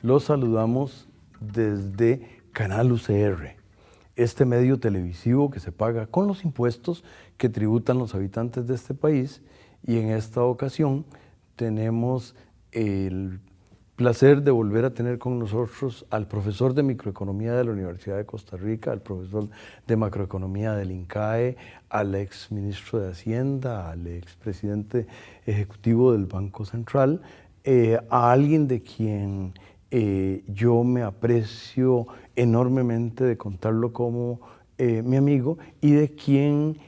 Los saludamos desde Canal UCR, este medio televisivo que se paga con los impuestos que tributan los habitantes de este país, y en esta ocasión tenemos el placer de volver a tener con nosotros al profesor de microeconomía de la Universidad de Costa Rica, al profesor de macroeconomía del INCAE, al ex ministro de Hacienda, al ex presidente ejecutivo del Banco Central, a alguien de quien yo me aprecio enormemente de contarlo como mi amigo, y de quien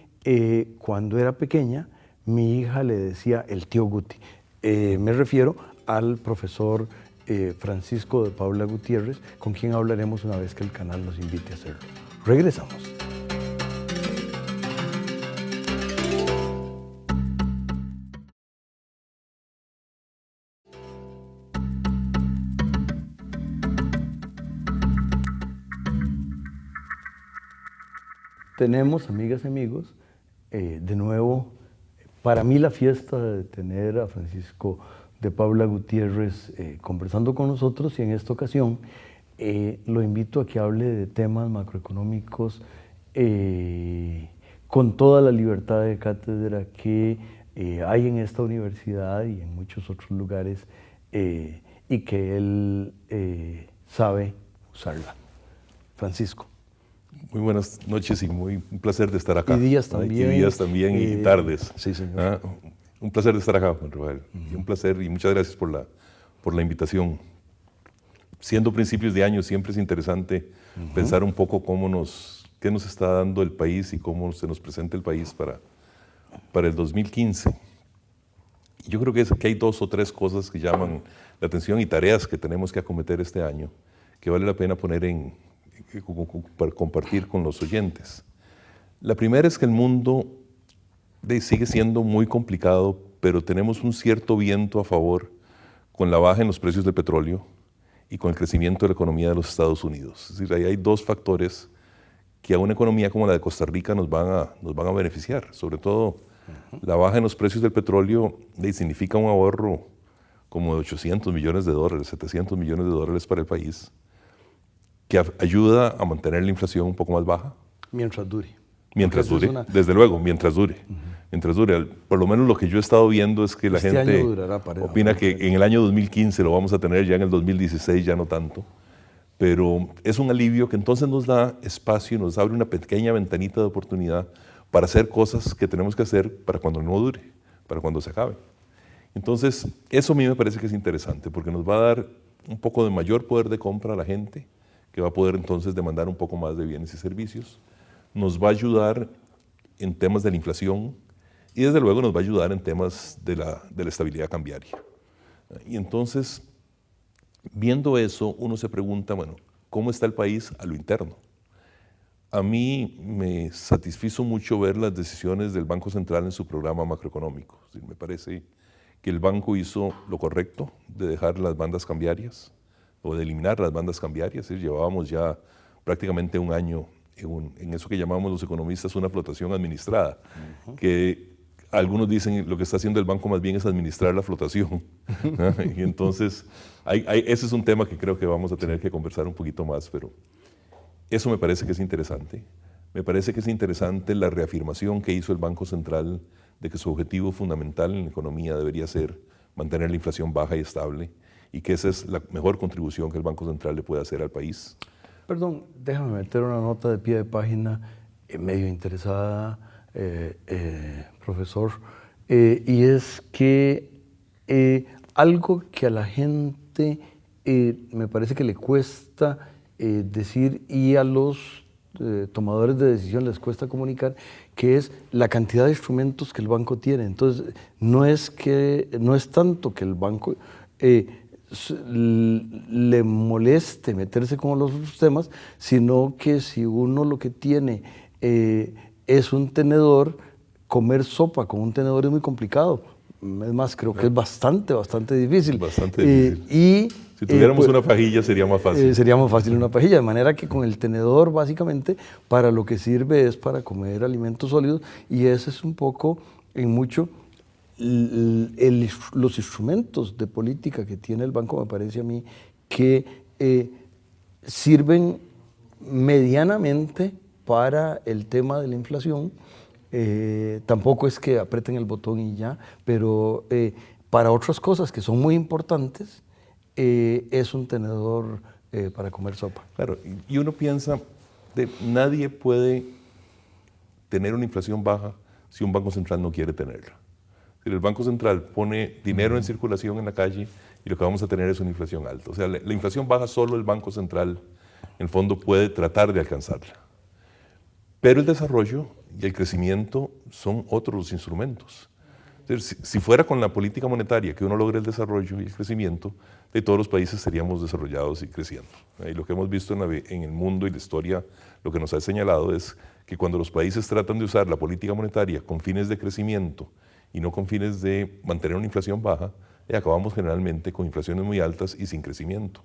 cuando era pequeña mi hija le decía el tío Guti. Me refiero al profesor Francisco de Paula Gutiérrez, con quien hablaremos una vez que el canal nos invite a hacerlo. Regresamos. Tenemos, amigas y amigos, de nuevo, para mí la fiesta de tener a Francisco de Paula Gutiérrez conversando con nosotros, y en esta ocasión lo invito a que hable de temas macroeconómicos con toda la libertad de cátedra que hay en esta universidad y en muchos otros lugares, y que él sabe usarla. Francisco. Muy buenas noches y un placer de estar acá. Y días también. Y días también y tardes. Sí, señor. Un placer de estar acá, Juan Rafael. Un placer y muchas gracias por la invitación. Siendo principios de año, siempre es interesante pensar un poco qué nos está dando el país y cómo se nos presenta el país para el 2015. Yo creo que hay 2 o 3 cosas que llaman la atención y tareas que tenemos que acometer este año que vale la pena poner para compartir con los oyentes. La primera es que el mundo sigue siendo muy complicado, pero tenemos un cierto viento a favor con la baja en los precios del petróleo y con el crecimiento de la economía de los Estados Unidos. Es decir, ahí hay 2 factores que a una economía como la de Costa Rica nos van a beneficiar. Sobre todo, la baja en los precios del petróleo significa un ahorro como de $800 millones, $700 millones para el país, que ayuda a mantener la inflación un poco más baja. Mientras dure. Mientras dure, desde luego, mientras dure. Mientras dure. Por lo menos lo que yo he estado viendo es que la gente opina que en el año 2015 lo vamos a tener, ya en el 2016 ya no tanto. Pero es un alivio que entonces nos da espacio y nos abre una pequeña ventanita de oportunidad para hacer cosas que tenemos que hacer para cuando no dure, para cuando se acabe. Entonces, eso a mí me parece que es interesante, porque nos va a dar un poco de mayor poder de compra a la gente, que va a poder entonces demandar un poco más de bienes y servicios, nos va a ayudar en temas de la inflación y desde luego nos va a ayudar en temas de la estabilidad cambiaria. Y entonces, viendo eso, uno se pregunta, bueno, ¿cómo está el país a lo interno? A mí me satisfizo mucho ver las decisiones del Banco Central en su programa macroeconómico. Es decir, me parece que el banco hizo lo correcto de dejar las bandas cambiarias, o de eliminar las bandas cambiarias. Llevábamos ya prácticamente un año en eso que llamamos los economistas una flotación administrada, que algunos dicen lo que está haciendo el banco más bien es administrar la flotación. Y entonces, ese es un tema que creo que vamos a tener que conversar un poquito más, pero eso me parece que es interesante. Me parece que es interesante la reafirmación que hizo el Banco Central de que su objetivo fundamental en la economía debería ser mantener la inflación baja y estable, y que esa es la mejor contribución que el Banco Central le puede hacer al país. Perdón, déjame meter una nota de pie de página medio interesada, profesor, y es que algo que a la gente me parece que le cuesta decir, y a los tomadores de decisión les cuesta comunicar, que es la cantidad de instrumentos que el banco tiene. Entonces, no es tanto que el banco le moleste meterse con los otros temas, sino que si uno lo que tiene es un tenedor, comer sopa con un tenedor es muy complicado. Es más, creo que es bastante difícil. Bastante difícil. Si tuviéramos una pajilla sería más fácil. Sería más fácil una pajilla, de manera que con el tenedor básicamente para lo que sirve es para comer alimentos sólidos, y ese es un poco, en mucho, los instrumentos de política que tiene el banco. Me parece a mí que sirven medianamente para el tema de la inflación. Tampoco es que aprieten el botón y ya, pero para otras cosas que son muy importantes, es un tenedor para comer sopa. Claro, y uno piensa, nadie puede tener una inflación baja si un banco central no quiere tenerla. Si el Banco Central pone dinero en circulación en la calle y lo que vamos a tener es una inflación alta. O sea, la inflación baja solo el Banco Central, en el fondo, puede tratar de alcanzarla. Pero el desarrollo y el crecimiento son otros instrumentos. Si fuera con la política monetaria que uno logre el desarrollo y el crecimiento, de todos los países seríamos desarrollados y creciendo. Y lo que hemos visto en el mundo y la historia, lo que nos ha señalado es que cuando los países tratan de usar la política monetaria con fines de crecimiento y no con fines de mantener una inflación baja, acabamos generalmente con inflaciones muy altas y sin crecimiento.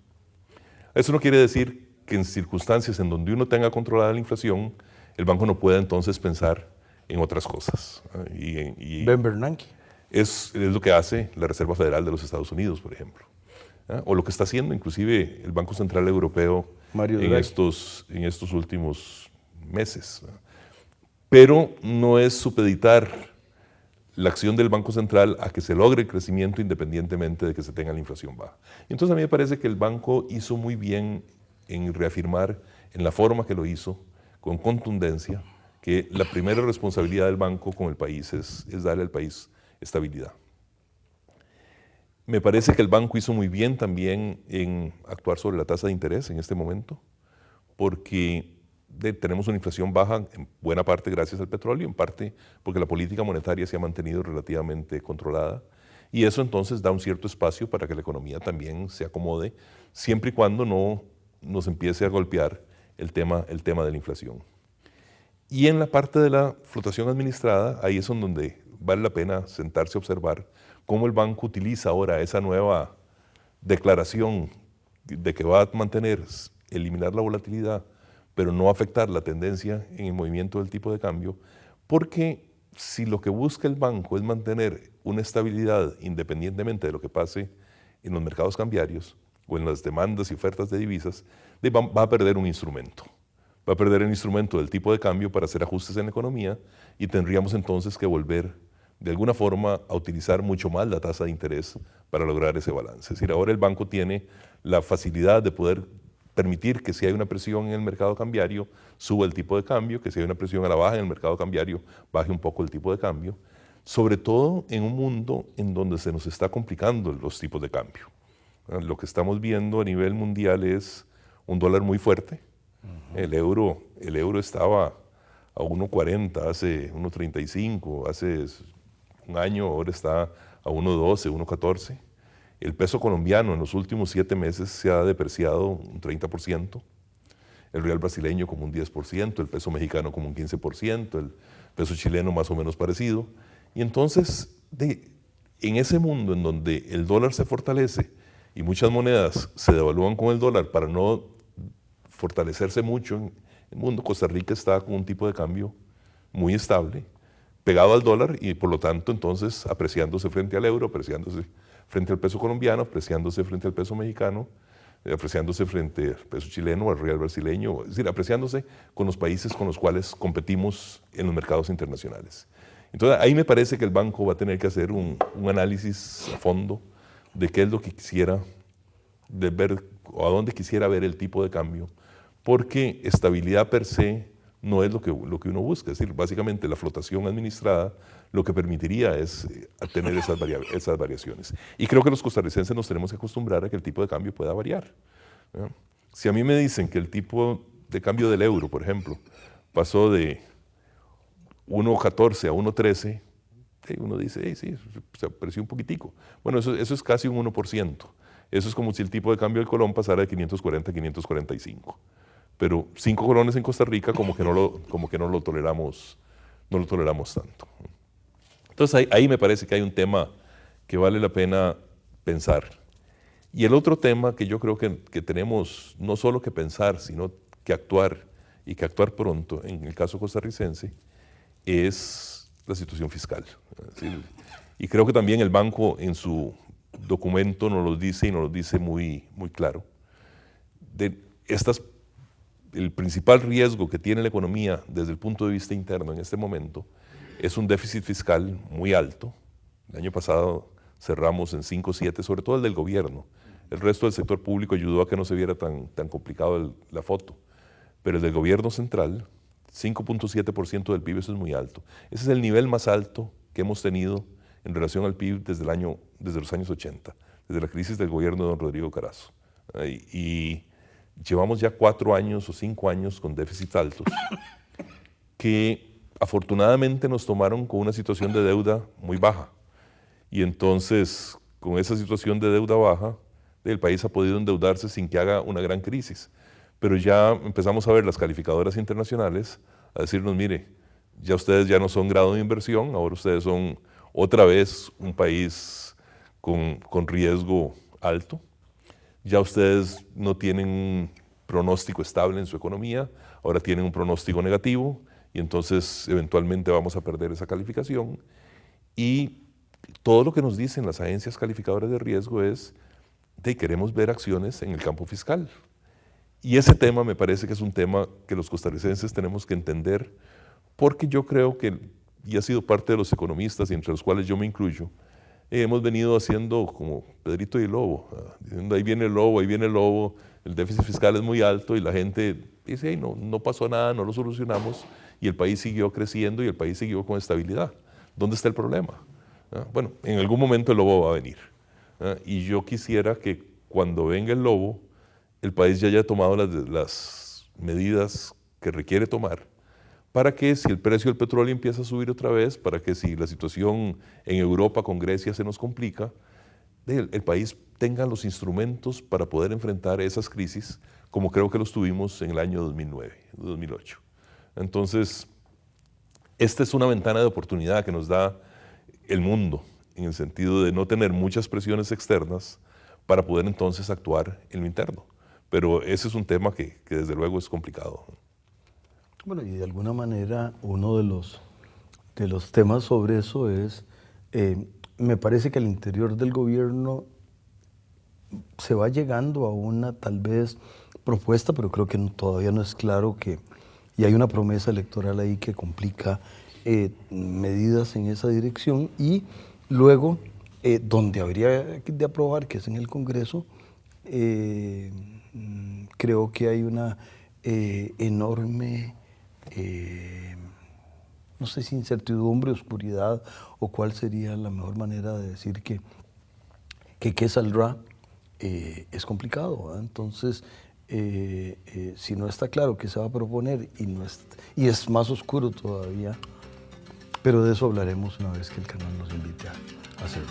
Eso no quiere decir que en circunstancias en donde uno tenga controlada la inflación, el banco no pueda entonces pensar en otras cosas. Ben Bernanke. Es lo que hace la Reserva Federal de los Estados Unidos, por ejemplo. O lo que está haciendo inclusive el Banco Central Europeo en estos últimos meses. Pero no es supeditar la acción del Banco Central a que se logre el crecimiento independientemente de que se tenga la inflación baja. Y entonces a mí me parece que el banco hizo muy bien en reafirmar en la forma que lo hizo, con contundencia, que la primera responsabilidad del banco con el país es darle al país estabilidad. Me parece que el banco hizo muy bien también en actuar sobre la tasa de interés en este momento, porque tenemos una inflación baja en buena parte gracias al petróleo, en parte porque la política monetaria se ha mantenido relativamente controlada, y eso entonces da un cierto espacio para que la economía también se acomode, siempre y cuando no nos empiece a golpear el tema de la inflación. Y en la parte de la flotación administrada, ahí es donde vale la pena sentarse a observar cómo el banco utiliza ahora esa nueva declaración de que va a eliminar la volatilidad, pero no afectar la tendencia en el movimiento del tipo de cambio, porque si lo que busca el banco es mantener una estabilidad independientemente de lo que pase en los mercados cambiarios o en las demandas y ofertas de divisas, va a perder un instrumento. Va a perder el instrumento del tipo de cambio para hacer ajustes en la economía y tendríamos entonces que volver de alguna forma a utilizar mucho más la tasa de interés para lograr ese balance. Es decir, ahora el banco tiene la facilidad de poder permitir que si hay una presión en el mercado cambiario, suba el tipo de cambio, que si hay una presión a la baja en el mercado cambiario, baje un poco el tipo de cambio, sobre todo en un mundo en donde se nos está complicando los tipos de cambio. Lo que estamos viendo a nivel mundial es un dólar muy fuerte. El euro estaba a 1.40, hace 1.35, hace un año, ahora está a 1.12, 1.14. El peso colombiano en los últimos 7 meses se ha depreciado un 30%, el real brasileño como un 10%, el peso mexicano como un 15%, el peso chileno más o menos parecido. Y entonces, en ese mundo en donde el dólar se fortalece y muchas monedas se devalúan con el dólar para no fortalecerse mucho en el mundo, Costa Rica está con un tipo de cambio muy estable, pegado al dólar y por lo tanto entonces apreciándose frente al euro, apreciándose frente al peso colombiano, apreciándose frente al peso mexicano, apreciándose frente al peso chileno, al real brasileño, es decir, apreciándose con los países con los cuales competimos en los mercados internacionales. Entonces ahí me parece que el banco va a tener que hacer un análisis a fondo de qué es lo que quisiera de ver o a dónde quisiera ver el tipo de cambio, porque estabilidad per se no es lo que uno busca, es decir, básicamente la flotación administrada lo que permitiría es tener esas variaciones. Y creo que los costarricenses nos tenemos que acostumbrar a que el tipo de cambio pueda variar. Si a mí me dicen que el tipo de cambio del euro, por ejemplo, pasó de 1.14 a 1.13, uno dice, sí, se apreció un poquitico. Bueno, eso es casi un 1%. Eso es como si el tipo de cambio del colón pasara de 540 a 545. Pero 5 colones en Costa Rica como que no lo toleramos tanto. Entonces ahí me parece que hay un tema que vale la pena pensar. Y el otro tema que yo creo que tenemos no solo que pensar, sino que actuar, y que actuar pronto, en el caso costarricense, es la situación fiscal. Y creo que también el banco en su documento nos lo dice y nos lo dice muy, muy claro. el principal riesgo que tiene la economía desde el punto de vista interno en este momento es un déficit fiscal muy alto. El año pasado cerramos en 5.7, sobre todo el del gobierno. El resto del sector público ayudó a que no se viera tan complicado la foto. Pero el del gobierno central, 5.7% del PIB, eso es muy alto. Ese es el nivel más alto que hemos tenido en relación al PIB desde los años 80, desde la crisis del gobierno de don Rodrigo Carazo. Y llevamos ya 4 años o 5 años con déficits altos, que afortunadamente nos tomaron con una situación de deuda muy baja. Y entonces, con esa situación de deuda baja, el país ha podido endeudarse sin que haga una gran crisis. Pero ya empezamos a ver las calificadoras internacionales a decirnos, mire, ya ustedes ya no son grado de inversión, ahora ustedes son otra vez un país con riesgo alto. Ya ustedes no tienen un pronóstico estable en su economía, ahora tienen un pronóstico negativo y entonces eventualmente vamos a perder esa calificación. Y todo lo que nos dicen las agencias calificadoras de riesgo es que queremos ver acciones en el campo fiscal. Y ese tema me parece que es un tema que los costarricenses tenemos que entender, porque yo creo que, y ha sido parte de los economistas, y entre los cuales yo me incluyo, hemos venido haciendo como Pedrito y el Lobo, diciendo ahí viene el lobo, el déficit fiscal es muy alto y la gente dice, hey, no pasó nada, no lo solucionamos, y el país siguió creciendo y el país siguió con estabilidad. ¿Dónde está el problema? Bueno, en algún momento el lobo va a venir. Y yo quisiera que cuando venga el lobo, el país ya haya tomado las medidas que requiere tomar para que si el precio del petróleo empieza a subir otra vez, para que si la situación en Europa con Grecia se nos complica, el país tenga los instrumentos para poder enfrentar esas crisis como creo que los tuvimos en el año 2009, 2008. Entonces, esta es una ventana de oportunidad que nos da el mundo, en el sentido de no tener muchas presiones externas para poder entonces actuar en lo interno. Pero ese es un tema que desde luego es complicado. Bueno, y de alguna manera uno de los temas sobre eso es, me parece que al interior del gobierno se va llegando a una tal vez propuesta, pero creo que todavía no es claro y hay una promesa electoral ahí que complica medidas en esa dirección, y luego donde habría de aprobar, que es en el Congreso, creo que hay una enorme, no sé si incertidumbre, oscuridad, o cuál sería la mejor manera de decir que qué saldrá, es complicado, ¿verdad? Entonces, si no está claro qué se va a proponer y es más oscuro todavía, pero de eso hablaremos una vez que el canal nos invite a hacerlo.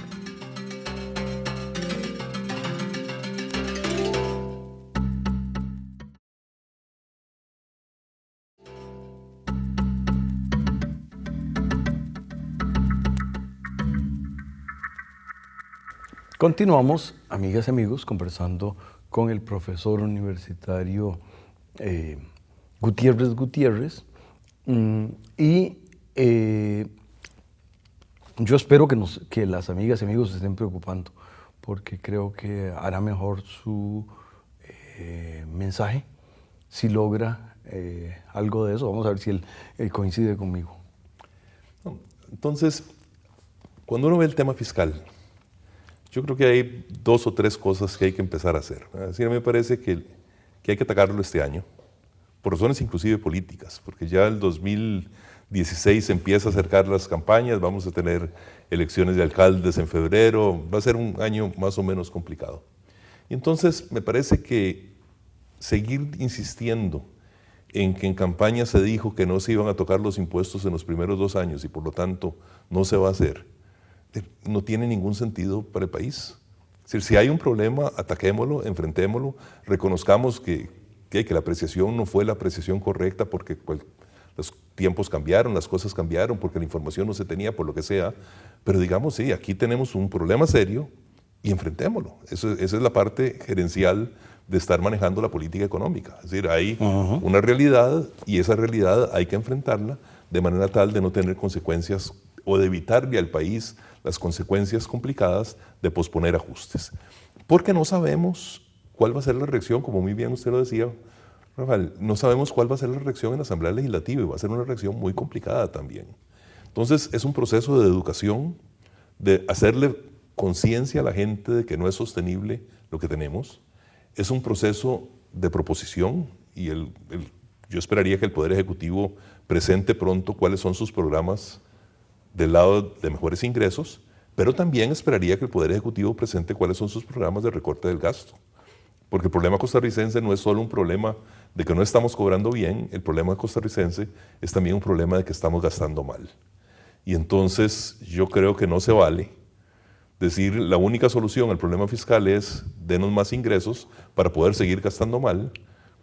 Continuamos, amigas y amigos, conversando con el profesor universitario Gutiérrez, y yo espero que las amigas y amigos se estén preocupando, porque creo que hará mejor su mensaje si logra algo de eso. Vamos a ver si él coincide conmigo. Entonces, cuando uno ve el tema fiscal, yo creo que hay 2 o 3 cosas que hay que empezar a hacer. Así me parece que hay que atacarlo este año, por razones inclusive políticas, porque ya el 2016 empieza a acercar las campañas, vamos a tener elecciones de alcaldes en febrero, va a ser un año más o menos complicado. Y entonces me parece que seguir insistiendo en que en campaña se dijo que no se iban a tocar los impuestos en los primeros 2 años y por lo tanto no se va a hacer, no tiene ningún sentido para el país. Es decir, si hay un problema, ataquémoslo, enfrentémoslo, reconozcamos que la apreciación no fue la apreciación correcta porque los tiempos cambiaron, las cosas cambiaron, porque la información no se tenía, por lo que sea, pero digamos, sí, aquí tenemos un problema serio y enfrentémoslo. Esa es la parte gerencial de estar manejando la política económica. Es decir, hay una realidad y esa realidad hay que enfrentarla de manera tal de no tener consecuencias o de evitarle al país las consecuencias complicadas de posponer ajustes. Porque no sabemos cuál va a ser la reacción, como muy bien usted lo decía, Rafael, no sabemos cuál va a ser la reacción en la Asamblea Legislativa y va a ser una reacción muy complicada también. Entonces es un proceso de educación, de hacerle conciencia a la gente de que no es sostenible lo que tenemos. Es un proceso de proposición y yo esperaría que el Poder Ejecutivo presente pronto cuáles son sus programas del lado de mejores ingresos, pero también esperaría que el Poder Ejecutivo presente cuáles son sus programas de recorte del gasto. Porque el problema costarricense no es solo un problema de que no estamos cobrando bien, el problema costarricense es también un problema de que estamos gastando mal. Y entonces yo creo que no se vale decir la única solución al problema fiscal es denos más ingresos para poder seguir gastando mal,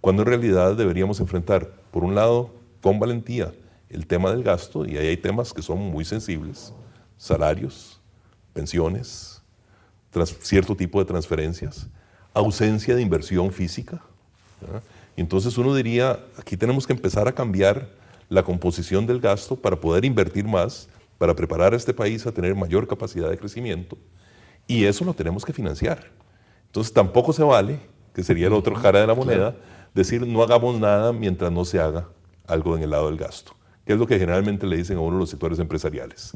cuando en realidad deberíamos enfrentar, por un lado, con valentía, el tema del gasto, y ahí hay temas que son muy sensibles, salarios, pensiones, cierto tipo de transferencias, ausencia de inversión física. ¿Verdad? Y entonces uno diría, aquí tenemos que empezar a cambiar la composición del gasto para poder invertir más, para preparar a este país a tener mayor capacidad de crecimiento, y eso lo tenemos que financiar. Entonces tampoco se vale, que sería la otra cara de la moneda, decir no hagamos nada mientras no se haga algo en el lado del gasto, que es lo que generalmente le dicen a uno los sectores empresariales.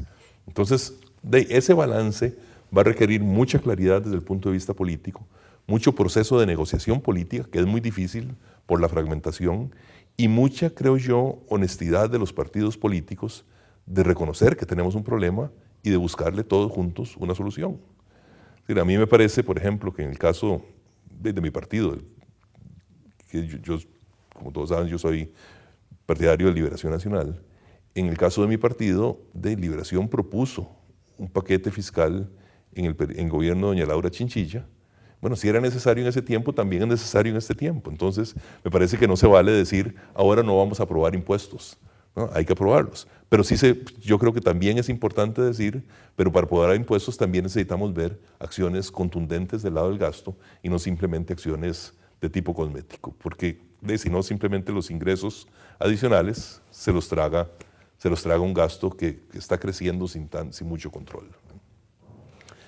Entonces, de ese balance va a requerir mucha claridad desde el punto de vista político, mucho proceso de negociación política, que es muy difícil por la fragmentación, y mucha, creo yo, honestidad de los partidos políticos de reconocer que tenemos un problema y de buscarle todos juntos una solución. Es decir, a mí me parece, por ejemplo, que en el caso de mi partido, que yo, como todos saben, yo soy partidario de Liberación Nacional, en el caso de mi partido, de Liberación propuso un paquete fiscal en el gobierno de doña Laura Chinchilla. Bueno, si era necesario en ese tiempo, también es necesario en este tiempo. Entonces, me parece que no se vale decir, ahora no vamos a aprobar impuestos. ¿No? Hay que aprobarlos. Pero sí yo creo que también es importante decir, pero para aprobar impuestos también necesitamos ver acciones contundentes del lado del gasto y no simplemente acciones de tipo cosmético, porque si no simplemente los ingresos adicionales se los traga un gasto que está creciendo sin mucho control.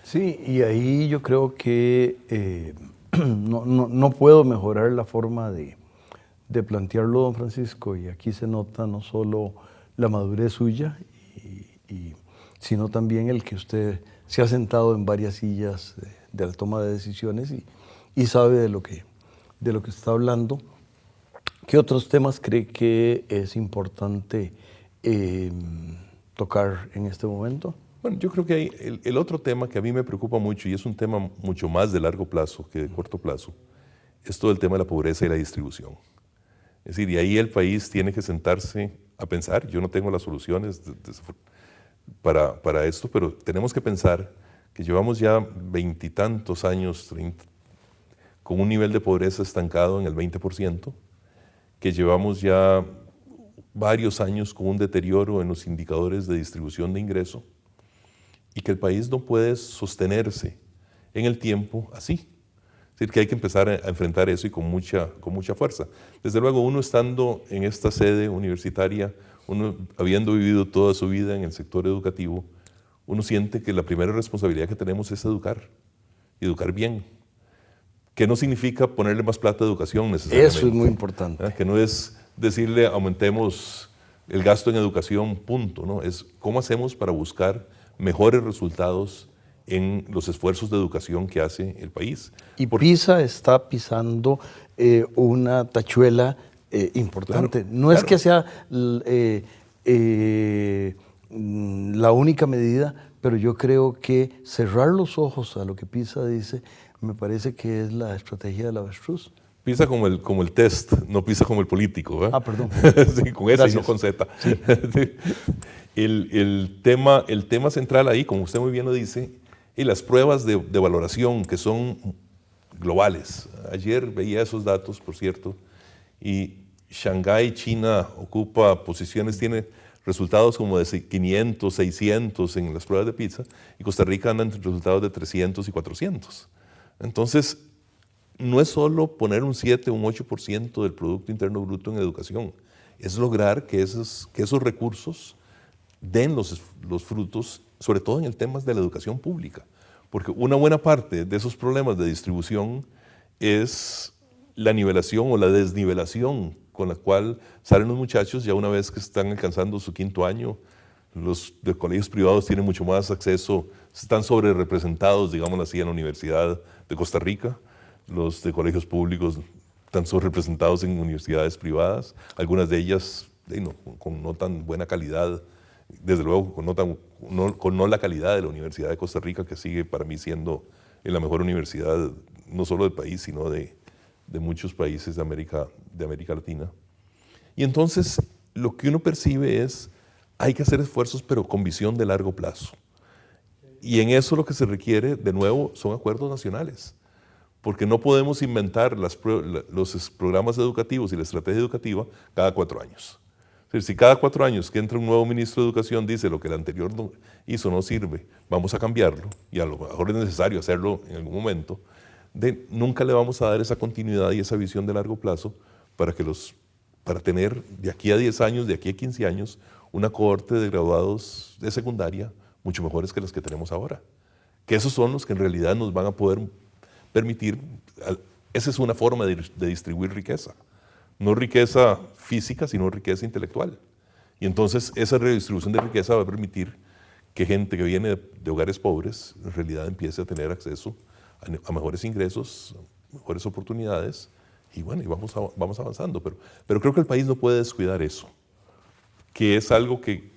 Sí, y ahí yo creo que no puedo mejorar la forma de plantearlo, don Francisco, y aquí se nota no solo la madurez suya, sino también el que usted se ha sentado en varias sillas de la toma de decisiones y sabe de lo que está hablando. ¿Qué otros temas cree que es importante tocar en este momento? Bueno, yo creo que hay el otro tema que a mí me preocupa mucho, y es un tema mucho más de largo plazo que de corto plazo, es todo el tema de la pobreza y la distribución. Es decir, y ahí el país tiene que sentarse a pensar. Yo no tengo las soluciones para esto, pero tenemos que pensar que llevamos ya 20 y tantos años, 30, con un nivel de pobreza estancado en el 20%, que llevamos ya varios años con un deterioro en los indicadores de distribución de ingreso y que el país no puede sostenerse en el tiempo así. Es decir, que hay que empezar a enfrentar eso y con mucha fuerza. Desde luego, uno estando en esta sede universitaria, uno habiendo vivido toda su vida en el sector educativo, uno siente que la primera responsabilidad que tenemos es educar, y educar bien. Que no significa ponerle más plata a educación necesariamente. Eso es muy importante. Que no es decirle aumentemos el gasto en educación, punto. ¿No? Es cómo hacemos para buscar mejores resultados en los esfuerzos de educación que hace el país. Y PISA está pisando una tachuela importante. Claro, no es que sea la única medida, pero yo creo que cerrar los ojos a lo que PISA dice, me parece que es la estrategia del avestruz. PISA como el test, no PISA como el político. ¿Eh? Ah, perdón. Sí, con S y no con Z. Sí. el tema central ahí, como usted muy bien lo dice, y las pruebas de valoración que son globales. Ayer veía esos datos, por cierto, y Shanghái, China, ocupa posiciones, tiene resultados como de 500, 600 en las pruebas de PISA, y Costa Rica anda entre resultados de 300 y 400. Entonces, no es solo poner un 7 o un 8% del Producto Interno Bruto en educación, es lograr que esos recursos den los frutos, sobre todo en el tema de la educación pública, porque una buena parte de esos problemas de distribución es la nivelación o la desnivelación con la cual salen los muchachos ya una vez que están alcanzando su 5º año. Los de colegios privados tienen mucho más acceso, están sobre representados, digámoslo así, en la Universidad de Costa Rica. Los de colegios públicos están sobre representados en universidades privadas, algunas de ellas con no tan buena calidad, desde luego con no la calidad de la Universidad de Costa Rica, que sigue para mí siendo la mejor universidad, no solo del país, sino de muchos países de América Latina. Y entonces lo que uno percibe es, hay que hacer esfuerzos, pero con visión de largo plazo. Y en eso lo que se requiere, de nuevo, son acuerdos nacionales. Porque no podemos inventar los programas educativos y la estrategia educativa cada 4 años. Es decir, si cada 4 años que entra un nuevo ministro de Educación dice lo que el anterior hizo no sirve, vamos a cambiarlo, y a lo mejor es necesario hacerlo en algún momento, nunca le vamos a dar esa continuidad y esa visión de largo plazo para tener de aquí a 10 años, de aquí a 15 años, una cohorte de graduados de secundaria mucho mejores que las que tenemos ahora. Que esos son los que en realidad nos van a poder permitir, esa es una forma de distribuir riqueza. No riqueza física, sino riqueza intelectual. Y entonces esa redistribución de riqueza va a permitir que gente que viene de hogares pobres en realidad empiece a tener acceso a mejores ingresos, mejores oportunidades, y bueno, y vamos avanzando. Pero creo que el país no puede descuidar eso, que es algo que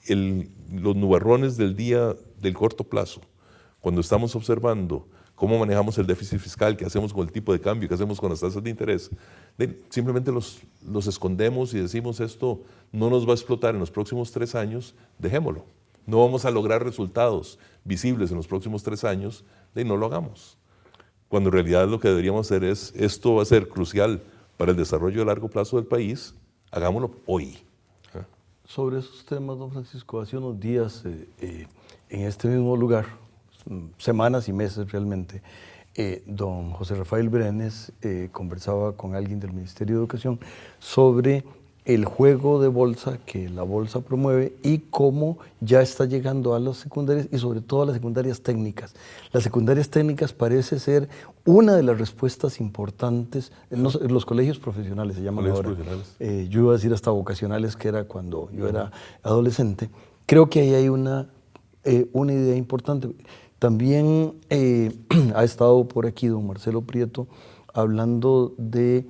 los nubarrones del día del corto plazo, cuando estamos observando cómo manejamos el déficit fiscal, qué hacemos con el tipo de cambio, qué hacemos con las tasas de interés, simplemente los escondemos y decimos esto no nos va a explotar en los próximos 3 años, dejémoslo. No vamos a lograr resultados visibles en los próximos 3 años, no lo hagamos. Cuando en realidad lo que deberíamos hacer es, esto va a ser crucial para el desarrollo a largo plazo del país, hagámoslo hoy. Sobre esos temas, don Francisco, hace unos días en este mismo lugar, semanas y meses realmente, don José Rafael Brenes conversaba con alguien del Ministerio de Educación sobre el juego de bolsa que la bolsa promueve y cómo ya está llegando a las secundarias y sobre todo a las secundarias técnicas. Las secundarias técnicas parece ser una de las respuestas importantes en los colegios profesionales, se llaman ahora. Yo iba a decir hasta vocacionales, que era cuando yo era adolescente. Creo que ahí hay una idea importante. También ha estado por aquí don Marcelo Prieto hablando de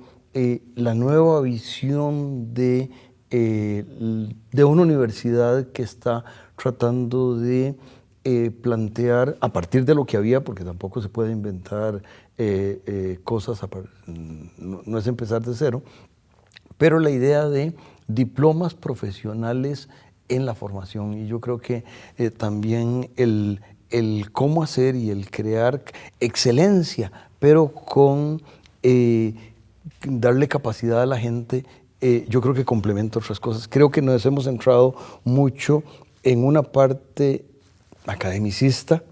la nueva visión de una universidad que está tratando de plantear, a partir de lo que había, porque tampoco se puede inventar cosas, no es empezar de cero, pero la idea de diplomas profesionales en la formación. Y yo creo que también el cómo hacer y el crear excelencia, pero con darle capacidad a la gente, yo creo que complementa otras cosas. Creo que nos hemos centrado mucho en una parte academicista,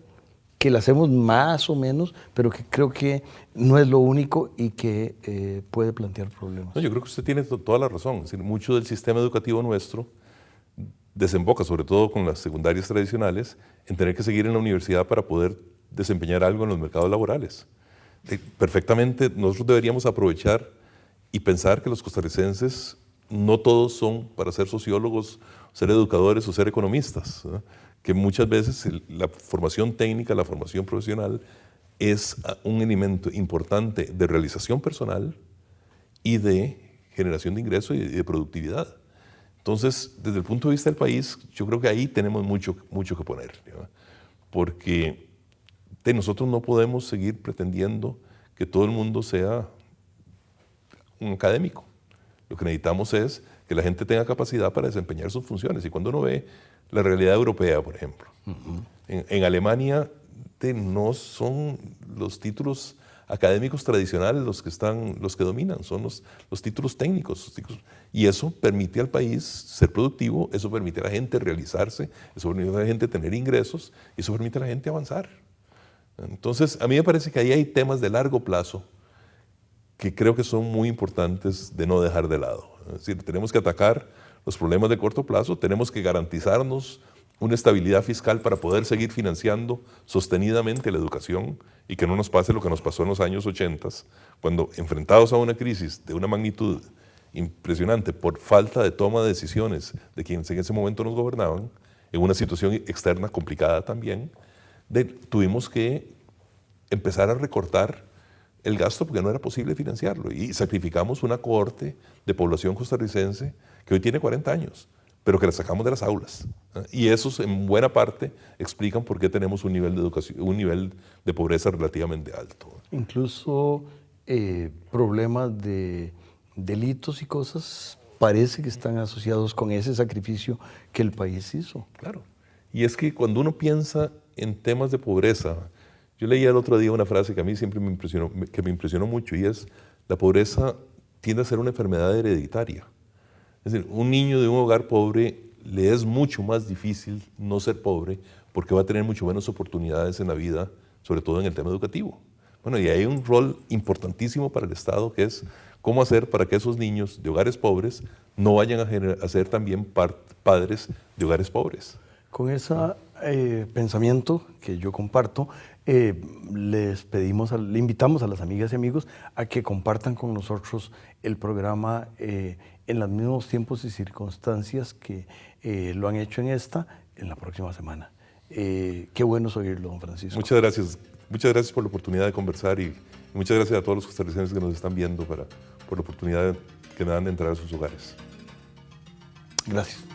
que la hacemos más o menos, pero que creo que no es lo único y que puede plantear problemas. No, yo creo que usted tiene toda la razón. Es decir, mucho del sistema educativo nuestro desemboca, sobre todo con las secundarias tradicionales, en tener que seguir en la universidad para poder desempeñar algo en los mercados laborales. Perfectamente, nosotros deberíamos aprovechar y pensar que los costarricenses no todos son para ser sociólogos, ser educadores o ser economistas, ¿no? Que muchas veces la formación técnica, la formación profesional es un elemento importante de realización personal y de generación de ingreso y de productividad. Entonces, desde el punto de vista del país, yo creo que ahí tenemos mucho que poner, ¿no? Porque nosotros no podemos seguir pretendiendo que todo el mundo sea un académico. Lo que necesitamos es que la gente tenga capacidad para desempeñar sus funciones. Y cuando uno ve la realidad europea, por ejemplo, en Alemania no son los títulos académicos tradicionales los que dominan, son los títulos técnicos. Y eso permite al país ser productivo, eso permite a la gente realizarse, eso permite a la gente tener ingresos, y eso permite a la gente avanzar. Entonces, a mí me parece que ahí hay temas de largo plazo que creo que son muy importantes de no dejar de lado. Es decir, tenemos que atacar los problemas de corto plazo, tenemos que garantizarnos una estabilidad fiscal para poder seguir financiando sostenidamente la educación y que no nos pase lo que nos pasó en los años 80, cuando enfrentados a una crisis de una magnitud impresionante por falta de toma de decisiones de quienes en ese momento nos gobernaban, en una situación externa complicada también, tuvimos que empezar a recortar el gasto porque no era posible financiarlo y sacrificamos una cohorte de población costarricense que hoy tiene 40 años, pero que la sacamos de las aulas. Y esos en buena parte explican por qué tenemos un nivel de educación, un nivel de pobreza relativamente alto. Incluso problemas de delitos y cosas parece que están asociados con ese sacrificio que el país hizo. Claro. Y es que cuando uno piensa en temas de pobreza, yo leía el otro día una frase que a mí siempre me impresionó mucho, y es: la pobreza tiende a ser una enfermedad hereditaria. Es decir, un niño de un hogar pobre le es mucho más difícil no ser pobre porque va a tener mucho menos oportunidades en la vida, sobre todo en el tema educativo. Bueno, y hay un rol importantísimo para el Estado, que es cómo hacer para que esos niños de hogares pobres no vayan a ser también padres de hogares pobres. Con ese pensamiento que yo comparto, le invitamos a las amigas y amigos a que compartan con nosotros el programa en los mismos tiempos y circunstancias que lo han hecho en la próxima semana. Qué bueno oírlo, don Francisco. Muchas gracias. Muchas gracias por la oportunidad de conversar y muchas gracias a todos los costarricenses que nos están viendo por la oportunidad que me dan de entrar a sus hogares. Gracias.